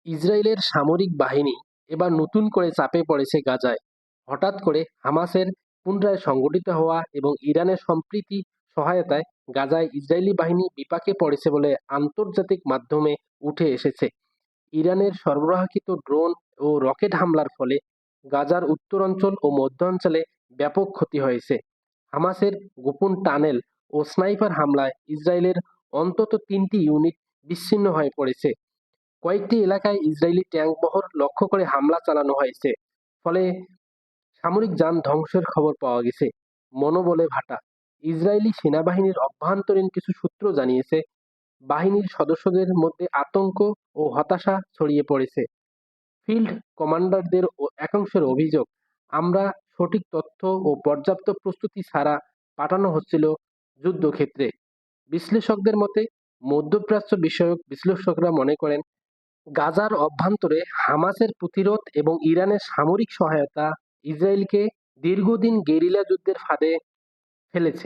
ইসরায়েলের সামরিক বাহিনী এবার নতুন করে চাপে পড়েছে গাজায়। হঠাৎ করে হামাসের পুনরায় সংগঠিত হওয়া এবং ইরানের সম্প্রীতি সহায়তায় গাজায় ইসরায়েলি বাহিনী বিপাকে পড়েছে বলে আন্তর্জাতিক মাধ্যমে উঠে এসেছে। ইরানের সরবরাহকৃত ড্রোন ও রকেট হামলার ফলে গাজার উত্তরাঞ্চল ও মধ্যাঞ্চলে ব্যাপক ক্ষতি হয়েছে। হামাসের গোপন টানেল ও স্নাইপার হামলায় ইসরায়েলের অন্তত ৩টি ইউনিট বিচ্ছিন্ন হয়ে পড়েছে। কয়েকটি এলাকায় ইসরায়েলি ট্যাঙ্কবহর লক্ষ্য করে হামলা চালানো হয়েছে, ফলে সামরিক যান ধ্বংসের খবর পাওয়া গেছে। মনোবলে ভাটা। ইসরায়েলি সেনাবাহিনীর অভ্যন্তরীণ কিছু সূত্র জানিয়েছে, বাহিনীর সদস্যদের মধ্যে আতঙ্ক ও হতাশা ছড়িয়ে পড়েছে। ফিল্ড কমান্ডারদের একাংশের অভিযোগ, আমরা সঠিক তথ্য ও পর্যাপ্ত প্রস্তুতি ছাড়া পাঠানো হচ্ছিল যুদ্ধক্ষেত্রে। বিশ্লেষকদের মতে, মধ্যপ্রাচ্য বিষয়ক বিশ্লেষকরা মনে করেন, গাজার অভ্যন্তরে হামাসের প্রতিরোধ এবং ইরানের সামরিক সহায়তা ইসরায়েলকে দীর্ঘদিন গেরিলা যুদ্ধের ফাঁদে ফেলেছে।